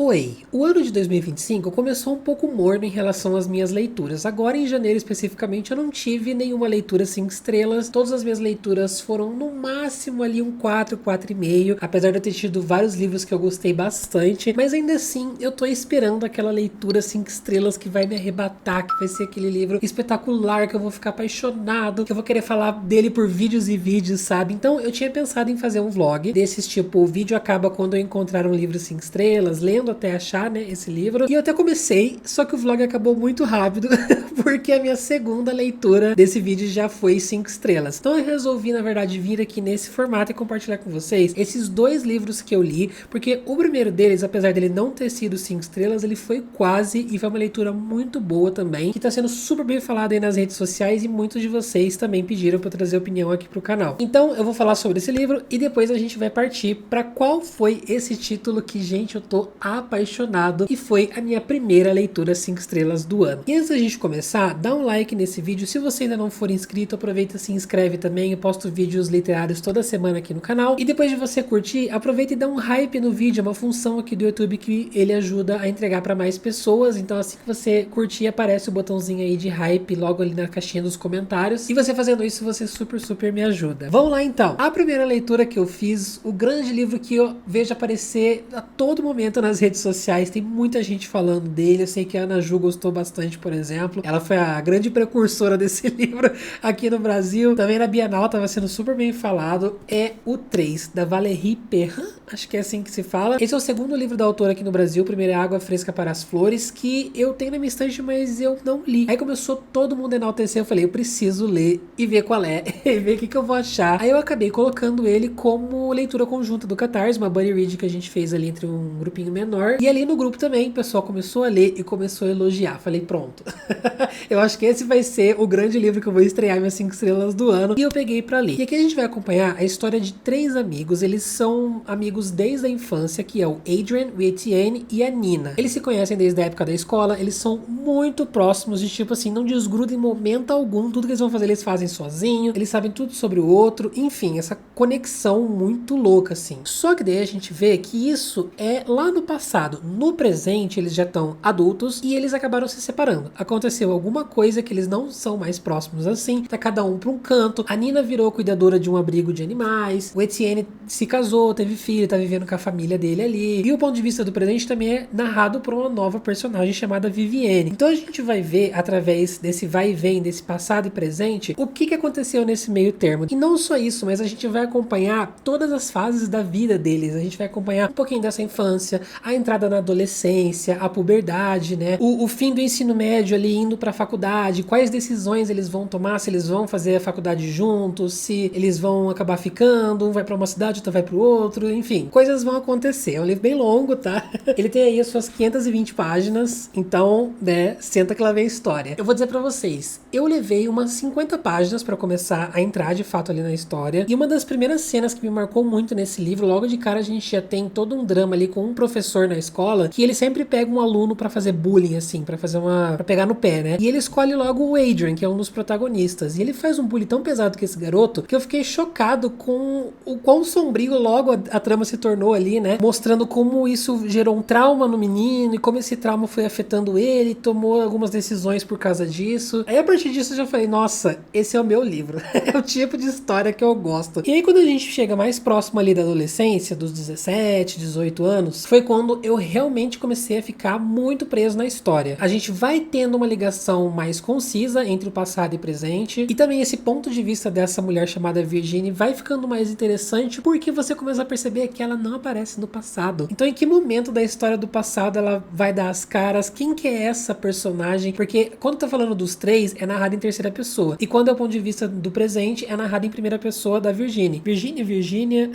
Oi, o ano de 2025 começou um pouco morno em relação às minhas leituras. Agora em janeiro especificamente eu não tive nenhuma leitura 5 estrelas. Todas as minhas leituras foram no máximo ali um 4, 4,5. Apesar de eu ter tido vários livros que eu gostei bastante. Mas ainda assim eu tô esperando aquela leitura 5 estrelas que vai me arrebatar. Que vai ser aquele livro espetacular que eu vou ficar apaixonado. Que eu vou querer falar dele por vídeos e vídeos, sabe? Então eu tinha pensado em fazer um vlog desses tipo, o vídeo acaba quando eu encontrar um livro 5 estrelas, lendo até achar, né, esse livro. E eu até comecei, só que o vlog acabou muito rápido, porque a minha segunda leitura desse vídeo já foi 5 estrelas. Então eu resolvi, na verdade, vir aqui nesse formato e compartilhar com vocês esses dois livros que eu li, porque o primeiro deles, apesar dele não ter sido 5 estrelas, ele foi quase, e foi uma leitura muito boa também, que tá sendo super bem falado aí nas redes sociais, e muitos de vocês também pediram pra eu trazer opinião aqui pro canal. Então eu vou falar sobre esse livro, e depois a gente vai partir pra qual foi esse título que, gente, eu tô apaixonado e foi a minha primeira leitura 5 estrelas do ano. E antes da gente começar, dá um like nesse vídeo. Se você ainda não for inscrito, aproveita e se inscreve também. Eu posto vídeos literários toda semana aqui no canal. E depois de você curtir, aproveita e dá um hype no vídeo. É uma função aqui do YouTube que ele ajuda a entregar para mais pessoas. Então assim que você curtir, aparece o botãozinho aí de hype logo ali na caixinha dos comentários. E você fazendo isso, você super me ajuda. Vamos lá então. A primeira leitura que eu fiz, o grande livro que eu vejo aparecer a todo momento nas redes sociais, tem muita gente falando dele. Eu sei que a Ana Ju gostou bastante, por exemplo. Ela foi a grande precursora desse livro aqui no Brasil. Também na Bienal estava sendo super bem falado. É o 3, da Valérie Perrin, acho que é assim que se fala. Esse é o segundo livro da autora aqui no Brasil. O primeiro é Água Fresca para as Flores, que eu tenho na minha estante, mas eu não li. Aí começou todo mundo a enaltecer, eu falei, eu preciso ler e ver qual é, e ver o que eu vou achar. Aí eu acabei colocando ele como leitura conjunta do Catarse, uma buddy read que a gente fez ali entre um grupinho menor. E ali no grupo também, o pessoal começou a ler e começou a elogiar. Falei, pronto. Eu acho que esse vai ser o grande livro que eu vou estrear minhas 5 estrelas do ano. E eu peguei pra ler. E aqui a gente vai acompanhar a história de 3 amigos. Eles são amigos desde a infância, que é o Adrian, o Etienne e a Nina. Eles se conhecem desde a época da escola. Eles são muito próximos, de tipo assim, não desgrudam em momento algum. Tudo que eles vão fazer, eles fazem sozinho. Eles sabem tudo sobre o outro. Enfim, essa conexão muito louca, assim. Só que daí a gente vê que isso é lá no passado. No presente, eles já estão adultos e eles acabaram se separando. Aconteceu alguma coisa que eles não são mais próximos assim. Tá cada um pra um canto. A Nina virou cuidadora de um abrigo de animais. O Etienne se casou, teve filho, tá vivendo com a família dele ali. E o ponto de vista do presente também é narrado por uma nova personagem chamada Vivienne. Então a gente vai ver, através desse vai e vem, desse passado e presente, o que aconteceu nesse meio termo. E não só isso, mas a gente vai acompanhar todas as fases da vida deles. A gente vai acompanhar um pouquinho dessa infância, a entrada na adolescência, a puberdade, né? O fim do ensino médio ali, indo pra faculdade, quais decisões eles vão tomar, se eles vão fazer a faculdade juntos, se eles vão acabar ficando, um vai pra uma cidade, outro vai pro outro, enfim, coisas vão acontecer. É um livro bem longo, tá? Ele tem aí as suas 520 páginas, então, né, senta que lá vem a história. Eu vou dizer pra vocês, eu levei umas 50 páginas pra começar a entrar de fato ali na história, e uma das primeiras cenas que me marcou muito nesse livro, logo de cara a gente já tem todo um drama ali com um professor na escola, que ele sempre pega um aluno pra fazer bullying, assim, pra pegar no pé, né? E ele escolhe logo o Adrian, que é um dos protagonistas, e ele faz um bullying tão pesado com esse garoto, que eu fiquei chocado com o quão sombrio logo a trama se tornou ali, né? Mostrando como isso gerou um trauma no menino, e como esse trauma foi afetando ele, tomou algumas decisões por causa disso. Aí a partir disso eu já falei, nossa, esse é o meu livro. É o tipo de história que eu gosto. E aí quando a gente chega mais próximo ali da adolescência, dos 17, 18 anos, foi quando eu realmente comecei a ficar muito preso na história. A gente vai tendo uma ligação mais concisa entre o passado e presente, e também esse ponto de vista dessa mulher chamada Virginie vai ficando mais interessante, porque você começa a perceber que ela não aparece no passado. Então em que momento da história do passado ela vai dar as caras? Quem que é essa personagem? Porque quando tá falando dos 3, é narrado em terceira pessoa, e quando é o ponto de vista do presente, é narrado em primeira pessoa da Virginie. Virgínia,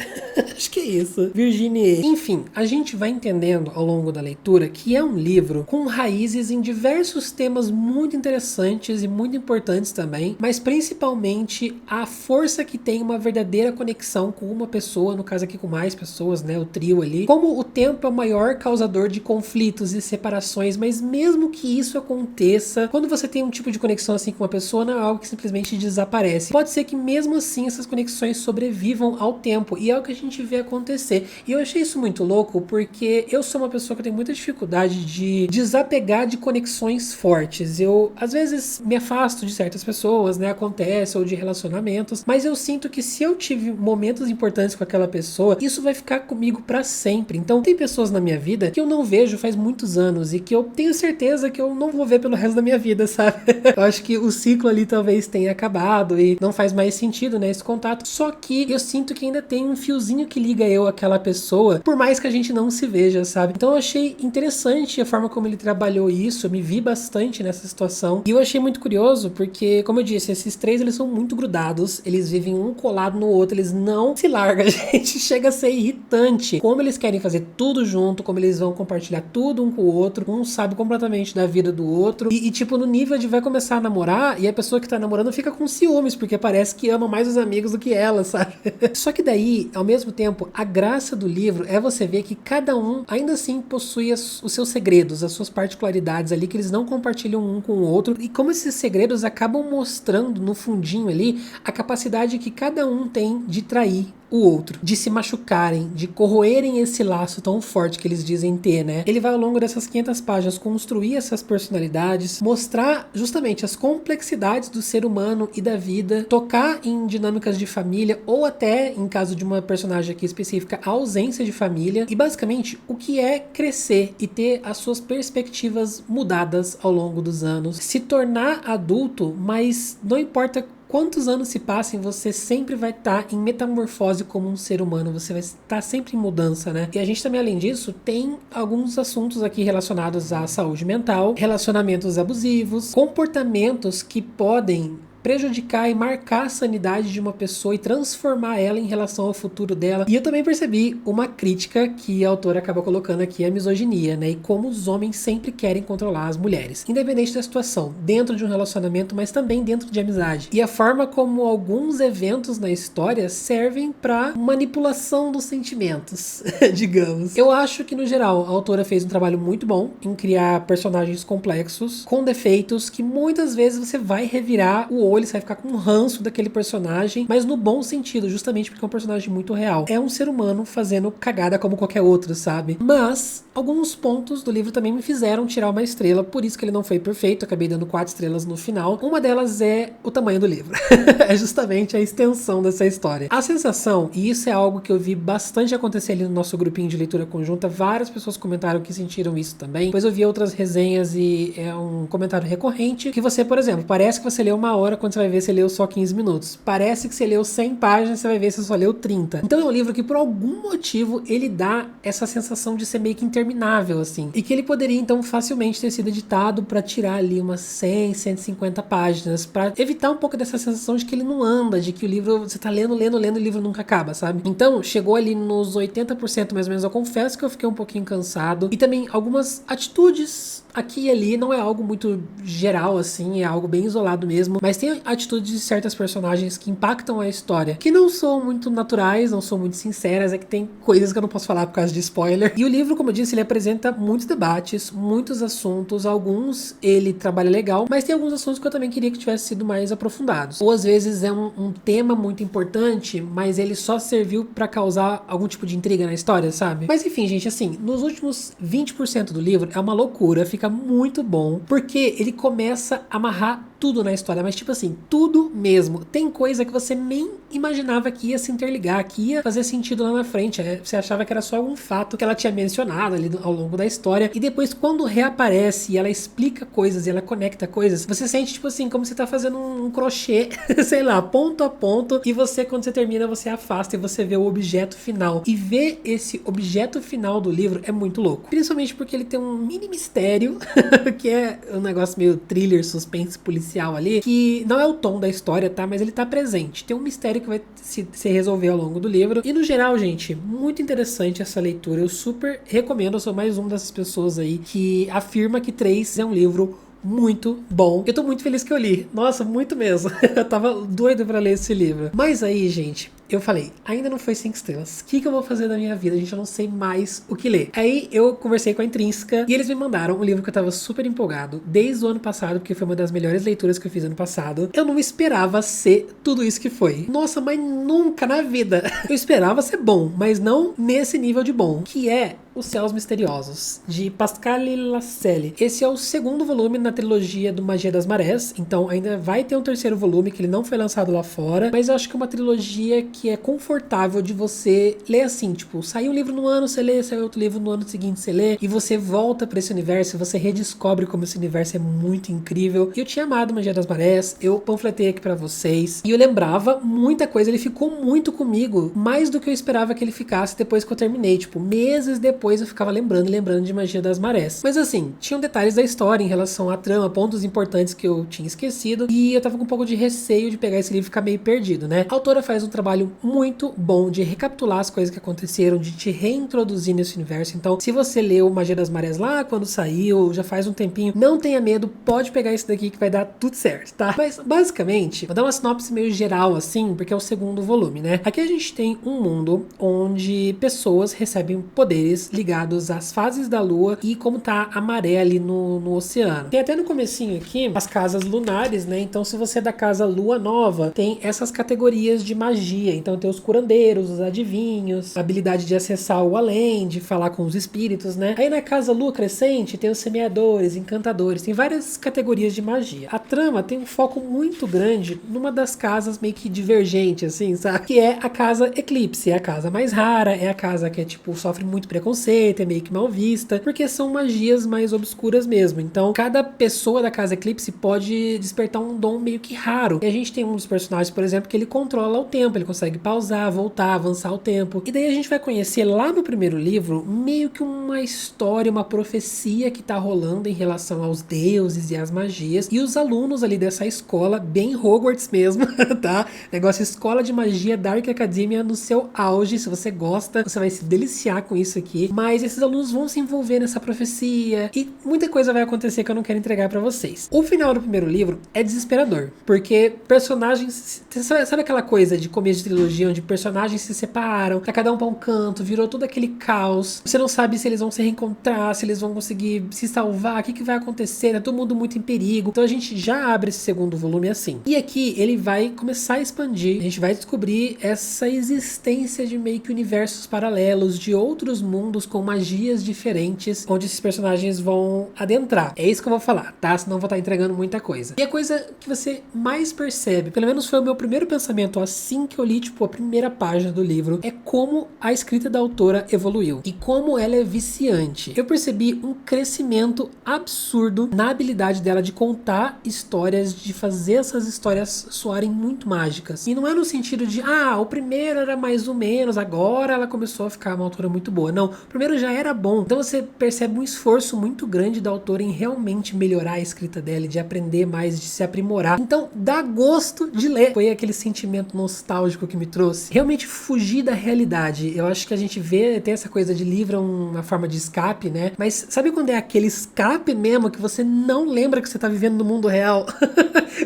acho que é isso. Virginie. Enfim, a gente vai entendendo ao longo da leitura que é um livro com raízes em diversos temas muito muito interessantes e muito importantes também, mas principalmente a força que tem uma verdadeira conexão com uma pessoa, no caso aqui com mais pessoas, né, o trio ali. Como o tempo é o maior causador de conflitos e separações, mas mesmo que isso aconteça, quando você tem um tipo de conexão assim com uma pessoa, não é algo que simplesmente desaparece. Pode ser que mesmo assim essas conexões sobrevivam ao tempo, e é o que a gente vê acontecer. E eu achei isso muito louco, porque eu sou uma pessoa que tem muita dificuldade de desapegar de conexões fortes. Eu, às vezes, me afasto de certas pessoas, né, acontece, ou de relacionamentos, mas eu sinto que se eu tive momentos importantes com aquela pessoa, isso vai ficar comigo pra sempre. Então, tem pessoas na minha vida que eu não vejo faz muitos anos, e que eu tenho certeza que eu não vou ver pelo resto da minha vida, sabe? Eu acho que o ciclo ali talvez tenha acabado, e não faz mais sentido, né, esse contato. Só que eu sinto que ainda tem um fiozinho que liga eu àquela pessoa, por mais que a gente não se veja, sabe? Então eu achei interessante a forma como ele trabalhou isso, eu me vi bastante nessa situação, e eu achei muito curioso, porque, como eu disse, esses três, eles são muito grudados, eles vivem um colado no outro, eles não se largam, gente, chega a ser irritante, como eles querem fazer tudo junto, como eles vão compartilhar tudo um com o outro, um sabe completamente da vida do outro, e tipo, no nível de vai começar a namorar, e a pessoa que tá namorando fica com ciúmes, porque parece que ama mais os amigos do que ela, sabe? Só que daí, ao mesmo tempo, a graça do livro é você ver que cada um, ainda assim, possui os seus segredos, as suas particularidades ali, que eles não compartilham um com o outro, e como esses segredos acabam mostrando no fundinho ali a capacidade que cada um tem de trair o outro, de se machucarem, de corroerem esse laço tão forte que eles dizem ter, né? Ele vai ao longo dessas 500 páginas construir essas personalidades, mostrar justamente as complexidades do ser humano e da vida, tocar em dinâmicas de família, ou até, em caso de uma personagem aqui específica, a ausência de família, e basicamente o que é crescer e ter as suas perspectivas mudadas ao longo dos anos, se tornar adulto, mas não importa quantos anos se passem, você sempre vai estar em metamorfose como um ser humano, você vai estar sempre em mudança, né? E a gente também, além disso, tem alguns assuntos aqui relacionados à saúde mental, relacionamentos abusivos, comportamentos que podem prejudicar e marcar a sanidade de uma pessoa e transformar ela em relação ao futuro dela. E eu também percebi uma crítica que a autora acaba colocando aqui, a misoginia, né? E como os homens sempre querem controlar as mulheres, independente da situação, dentro de um relacionamento, mas também dentro de amizade. E a forma como alguns eventos na história servem para manipulação dos sentimentos, digamos. Eu acho que, no geral, a autora fez um trabalho muito bom em criar personagens complexos, com defeitos que muitas vezes você vai revirar o olho, você vai ficar com um ranço daquele personagem, mas no bom sentido, justamente porque é um personagem muito real. É um ser humano fazendo cagada como qualquer outro, sabe? Mas alguns pontos do livro também me fizeram tirar uma estrela, por isso que ele não foi perfeito, acabei dando 4 estrelas no final. Uma delas é o tamanho do livro. É justamente a extensão dessa história. A sensação, e isso é algo que eu vi bastante acontecer ali no nosso grupinho de leitura conjunta, várias pessoas comentaram que sentiram isso também, depois eu vi outras resenhas e é um comentário recorrente, que você, por exemplo, parece que você leu 1 hora, quando você vai ver, você leu só 15 minutos. Parece que você leu 100 páginas, você vai ver, você só leu 30. Então é um livro que, por algum motivo, ele dá essa sensação de ser meio que interminável, assim. E que ele poderia, então, facilmente ter sido editado para tirar ali umas 100, 150 páginas, para evitar um pouco dessa sensação de que ele não anda, de que o livro, você tá lendo, e o livro nunca acaba, sabe? Então, chegou ali nos 80% mais ou menos, eu confesso que eu fiquei um pouquinho cansado. E também algumas atitudes aqui e ali, não é algo muito geral, assim, é algo bem isolado mesmo, mas tem atitudes de certas personagens que impactam a história, que não são muito naturais, não são muito sinceras, é que tem coisas que eu não posso falar por causa de spoiler. E o livro, como eu disse, ele apresenta muitos debates, muitos assuntos, alguns ele trabalha legal, mas tem alguns assuntos que eu também queria que tivesse sido mais aprofundados. Ou às vezes é um tema muito importante, mas ele só serviu pra causar algum tipo de intriga na história, sabe? Mas enfim, gente, assim, nos últimos 20% do livro é uma loucura, fica muito bom, porque ele começa a amarrar tudo na história, mas tipo assim, tudo mesmo. Tem coisa que você nem imaginava que ia se interligar, que ia fazer sentido lá na frente. Você achava que era só algum fato que ela tinha mencionado ali ao longo da história, e depois quando reaparece e ela explica coisas e ela conecta coisas, você sente tipo assim, como você tá fazendo um crochê, sei lá, ponto a ponto, e você, quando você termina, você afasta e você vê o objeto final. E ver esse objeto final do livro é muito louco. Principalmente porque ele tem um mini mistério, que é um negócio meio thriller, suspense, policial ali, que não é o tom da história, tá? Mas ele tá presente. Tem um mistério que vai se resolver ao longo do livro. E no geral, gente, muito interessante essa leitura. Eu super recomendo. Eu sou mais uma dessas pessoas aí que afirma que 3 é um livro muito bom. Eu tô muito feliz que eu li. Nossa, muito mesmo. Eu tava doido pra ler esse livro. Mas aí, gente, eu falei, ainda não foi 5 estrelas. O que eu vou fazer da minha vida? Gente, eu não sei mais o que ler. Aí eu conversei com a Intrínseca e eles me mandaram um livro que eu tava super empolgado desde o ano passado, porque foi uma das melhores leituras que eu fiz ano passado. Eu não esperava ser tudo isso que foi. Nossa, mas nunca na vida. Eu esperava ser bom, mas não nesse nível de bom, que é Os Céus Misteriosos, de Pascal Lassalle. Esse é o segundo volume na trilogia do Magia das Marés, então ainda vai ter um terceiro volume que ele não foi lançado lá fora, mas eu acho que é uma trilogia que é confortável de você ler assim, tipo, saiu um livro no ano, você lê, saiu outro livro no ano seguinte, você lê, e você volta pra esse universo, e você redescobre como esse universo é muito incrível. E eu tinha amado Magia das Marés, eu panfletei aqui pra vocês, e eu lembrava muita coisa, ele ficou muito comigo, mais do que eu esperava que ele ficasse depois que eu terminei, tipo, meses depois eu ficava lembrando de Magia das Marés. Mas assim, tinham detalhes da história em relação à trama, pontos importantes que eu tinha esquecido, e eu tava com um pouco de receio de pegar esse livro e ficar meio perdido, né? A autora faz um trabalho muito bom de recapitular as coisas que aconteceram, de te reintroduzir nesse universo. Então, se você leu Magia das Marés lá quando saiu, já faz um tempinho, não tenha medo, pode pegar esse daqui que vai dar tudo certo, tá? Mas, basicamente, vou dar uma sinopse meio geral, assim, porque é o segundo volume, né? Aqui a gente tem um mundo onde pessoas recebem poderes ligados às fases da lua e como tá a maré ali no oceano. Tem até no comecinho aqui as casas lunares, né? Então, se você é da casa lua nova, tem essas categorias de magia. Então, tem os curandeiros, os adivinhos, a habilidade de acessar o além, de falar com os espíritos, né? Aí na casa lua crescente tem os semeadores, encantadores, tem várias categorias de magia. A trama tem um foco muito grande numa das casas meio que divergente, assim, sabe? Que é a casa eclipse, é a casa mais rara, é a casa que é tipo, sofre muito preconceito, é meio que mal vista, porque são magias mais obscuras mesmo. Então, cada pessoa da casa eclipse pode despertar um dom meio que raro. E a gente tem um dos personagens, por exemplo, que ele controla o tempo, ele consegue pausar, voltar, avançar o tempo. E daí a gente vai conhecer lá no primeiro livro meio que uma história, uma profecia que tá rolando em relação aos deuses e às magias. E os alunos ali dessa escola, bem Hogwarts mesmo, tá? Negócio escola de magia Dark Academia no seu auge. Se você gosta, você vai se deliciar com isso aqui. Mas esses alunos vão se envolver nessa profecia e muita coisa vai acontecer que eu não quero entregar pra vocês. O final do primeiro livro é desesperador, porque personagens... Sabe aquela coisa de começo de trilogia onde personagens se separam, tá cada um pra um canto, virou todo aquele caos. Você não sabe se eles vão se reencontrar, se eles vão conseguir se salvar, o que vai acontecer, tá todo mundo muito em perigo. Então a gente já abre esse segundo volume assim. E aqui ele vai começar a expandir, a gente vai descobrir essa existência de meio que universos paralelos, de outros mundos com magias diferentes, onde esses personagens vão adentrar. É isso que eu vou falar, tá? Senão eu vou estar entregando muita coisa. E a coisa que você mais percebe, pelo menos foi o meu primeiro pensamento assim que eu li, tipo, a primeira página do livro, é como a escrita da autora evoluiu e como ela é viciante. Eu percebi um crescimento absurdo na habilidade dela de contar histórias, de fazer essas histórias soarem muito mágicas. E não é no sentido de, o primeiro era mais ou menos, agora ela começou a ficar uma autora muito boa. Não, o primeiro já era bom. Então você percebe um esforço muito grande da autora em realmente melhorar a escrita dela, de aprender mais, de se aprimorar. Então dá gosto de ler. Foi aquele sentimento nostálgico que me trouxe. Realmente fugir da realidade. Eu acho que a gente vê, tem essa coisa de livro é uma forma de escape, né? Mas sabe quando é aquele escape mesmo que você não lembra que você tá vivendo no mundo real?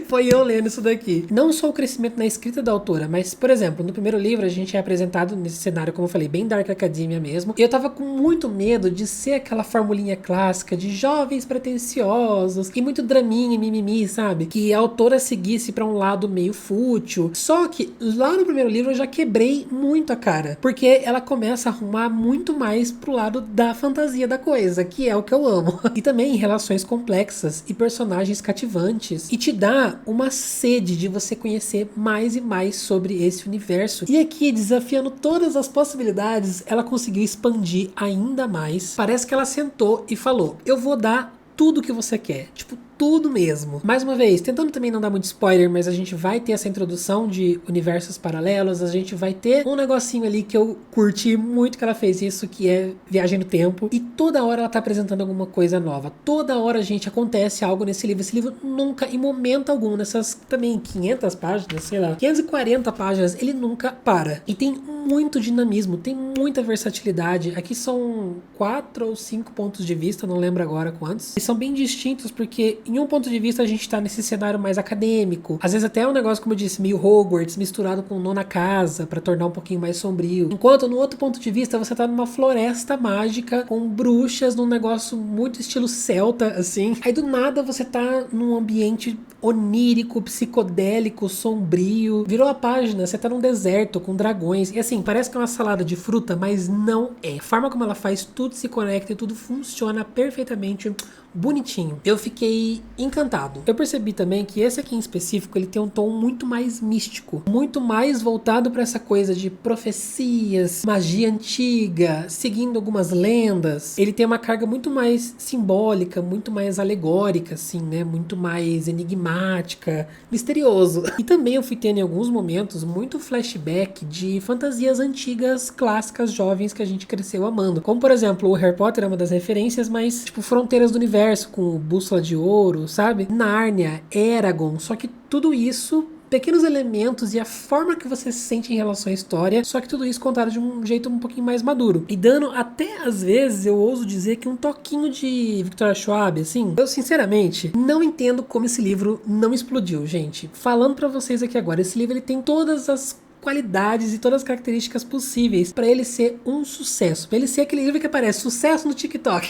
Foi eu lendo isso daqui. Não só o crescimento na escrita da autora, mas, por exemplo, no primeiro livro a gente é apresentado nesse cenário, como eu falei, bem Dark Academia mesmo. E eu tava com muito medo de ser aquela formulinha clássica de jovens pretensiosos e muito draminha e mimimi, sabe? Que a autora seguisse pra um lado meio fútil. Só que lá no primeiro livro eu já quebrei muito a cara, porque ela começa a arrumar muito mais pro lado da fantasia da coisa, que é o que eu amo. E também relações complexas e personagens cativantes. E te dá uma sede de você conhecer mais e mais sobre esse universo. E aqui, desafiando todas as possibilidades, ela conseguiu expandir ainda mais. Parece que ela sentou e falou: eu vou dar tudo que você quer. Tipo, tudo mesmo. Mais uma vez, tentando também não dar muito spoiler, mas a gente vai ter essa introdução de universos paralelos, a gente vai ter um negocinho ali que eu curti muito que ela fez isso, que é viagem no tempo, e toda hora ela tá apresentando alguma coisa nova. Toda hora, gente, acontece algo nesse livro. Esse livro nunca, em momento algum, nessas também 500 páginas, sei lá, 540 páginas, ele nunca para. E tem muito dinamismo, tem muita versatilidade. Aqui são 4 ou 5 pontos de vista, não lembro agora quantos. E são bem distintos porque Em um ponto de vista, a gente tá nesse cenário mais acadêmico. Às vezes até é um negócio, como eu disse, meio Hogwarts, misturado com Nona Casa, pra tornar um pouquinho mais sombrio. Enquanto, no outro ponto de vista, você tá numa floresta mágica, com bruxas, num negócio muito estilo celta, assim. Aí, do nada, você tá num ambiente onírico, psicodélico, sombrio. Virou a página, você tá num deserto, com dragões. E assim, parece que é uma salada de fruta, mas não é. A forma como ela faz, tudo se conecta e tudo funciona perfeitamente bonitinho. Eu fiquei encantado. Eu percebi também que esse aqui em específico, ele tem um tom muito mais místico, muito mais voltado para essa coisa de profecias, magia antiga, seguindo algumas lendas. Ele tem uma carga muito mais simbólica, muito mais alegórica, assim, né? Muito mais enigmática, misterioso. E também eu fui tendo em alguns momentos muito flashback de fantasias antigas, clássicas, jovens que a gente cresceu amando. Como, por exemplo, o Harry Potter é uma das referências, mas, tipo, Fronteiras do Universo, com Bússola de Ouro, sabe? Nárnia, Eragon, só que tudo isso, pequenos elementos e a forma que você se sente em relação à história, só que tudo isso contado de um jeito um pouquinho mais maduro. E dando até, às vezes, eu ouso dizer que um toquinho de Victoria Schwab, assim. Eu, sinceramente, não entendo como esse livro não explodiu, gente. Falando pra vocês aqui agora, esse livro ele tem todas as qualidades e todas as características possíveis pra ele ser um sucesso, pra ele ser aquele livro que aparece sucesso no TikTok.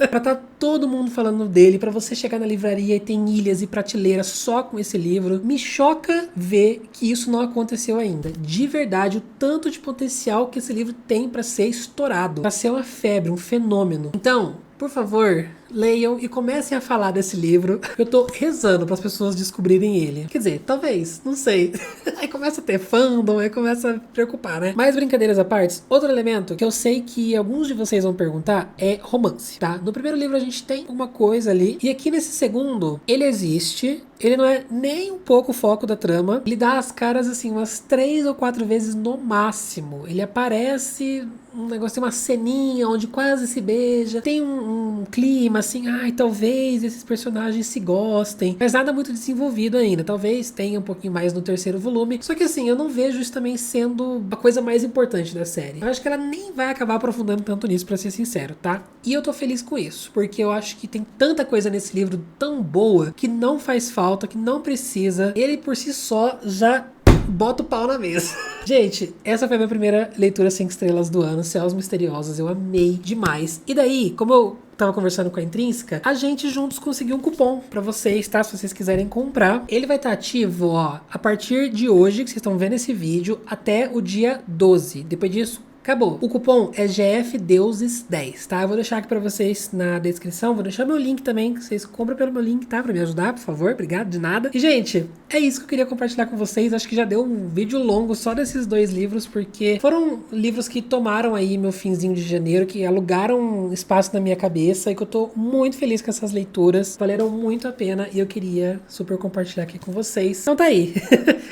Pra tá todo mundo falando dele, pra você chegar na livraria e tem ilhas e prateleiras só com esse livro. Me choca ver que isso não aconteceu ainda. De verdade, o tanto de potencial que esse livro tem pra ser estourado, pra ser uma febre, um fenômeno. Então, por favor, leiam e comecem a falar desse livro. Eu tô rezando para as pessoas descobrirem ele. Quer dizer, talvez, não sei. Aí começa a ter fandom, aí começa a preocupar, né? Mas brincadeiras à parte, outro elemento que eu sei que alguns de vocês vão perguntar é romance, tá? No primeiro livro a gente tem uma coisa ali, e aqui nesse segundo, ele existe. Ele não é nem um pouco o foco da trama. Ele dá as caras, assim, umas 3 ou 4 vezes no máximo. Ele aparece um negócio, tem uma ceninha onde quase se beija. Tem um clima, assim, ai, talvez esses personagens se gostem. Mas nada muito desenvolvido ainda. Talvez tenha um pouquinho mais no terceiro volume. Só que, assim, eu não vejo isso também sendo a coisa mais importante da série. Eu acho que ela nem vai acabar aprofundando tanto nisso, pra ser sincero, tá? E eu tô feliz com isso. Porque eu acho que tem tanta coisa nesse livro tão boa que não faz falta, que não precisa. Ele por si só já bota o pau na mesa. Gente, essa foi a minha primeira leitura 5 estrelas do ano, Céus Misteriosos. Eu amei demais. E daí, como eu tava conversando com a Intrínseca, a gente juntos conseguiu um cupom pra vocês, tá? Se vocês quiserem comprar. Ele vai estar ativo, ó, a partir de hoje, que vocês estão vendo esse vídeo, até o dia 12. Depois disso, acabou. O cupom é GFDeuses10, tá? Eu vou deixar aqui pra vocês na descrição, vou deixar meu link também, que vocês compram pelo meu link, tá? Pra me ajudar, por favor, obrigado, de nada. E, gente, é isso que eu queria compartilhar com vocês. Acho que já deu um vídeo longo só desses 2 livros, porque foram livros que tomaram aí meu finzinho de janeiro, que alugaram espaço na minha cabeça e que eu tô muito feliz com essas leituras. Valeram muito a pena e eu queria super compartilhar aqui com vocês. Então tá aí.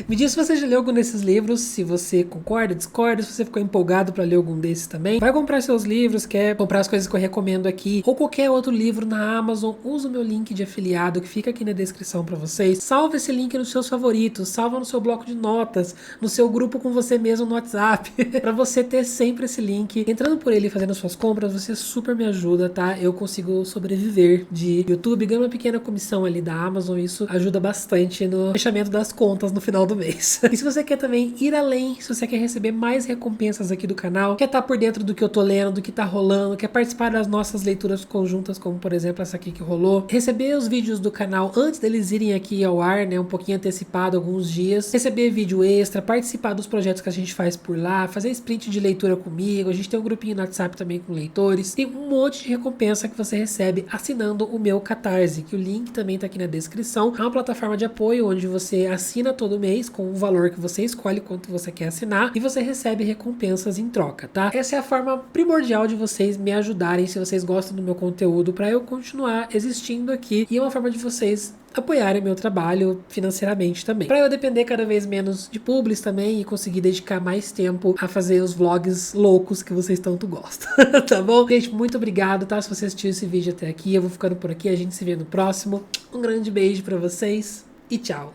Me diz se você já leu algum desses livros, se você concorda, discorda, se você ficou empolgado pra ler algum desses também. Vai comprar seus livros, quer comprar as coisas que eu recomendo aqui, ou qualquer outro livro na Amazon, usa o meu link de afiliado que fica aqui na descrição pra vocês. Salva esse link nos seus favoritos, salva no seu bloco de notas, no seu grupo com você mesmo no WhatsApp, pra você ter sempre esse link. Entrando por ele e fazendo suas compras, você super me ajuda, tá? Eu consigo sobreviver de YouTube, ganho uma pequena comissão ali da Amazon, isso ajuda bastante no fechamento das contas no final do mês. E se você quer também ir além, se você quer receber mais recompensas aqui do canal, quer estar por dentro do que eu tô lendo, do que tá rolando, quer participar das nossas leituras conjuntas, como por exemplo essa aqui que rolou, receber os vídeos do canal antes deles irem aqui ao ar, né, um pouquinho antecipado, alguns dias, receber vídeo extra, participar dos projetos que a gente faz por lá, fazer sprint de leitura comigo, a gente tem um grupinho no WhatsApp também com leitores, tem um monte de recompensa que você recebe assinando o meu Catarse, que o link também tá aqui na descrição. É uma plataforma de apoio onde você assina todo mês com o valor que você escolhe, quanto você quer assinar, e você recebe recompensas em troca, tá? Essa é a forma primordial de vocês me ajudarem, se vocês gostam do meu conteúdo, para eu continuar existindo aqui, e é uma forma de vocês apoiarem meu trabalho financeiramente também, para eu depender cada vez menos de publis também e conseguir dedicar mais tempo a fazer os vlogs loucos que vocês tanto gostam. Tá bom? Gente, muito obrigado, tá? Se você assistiu esse vídeo até aqui, eu vou ficando por aqui, a gente se vê no próximo. Um grande beijo para vocês e tchau!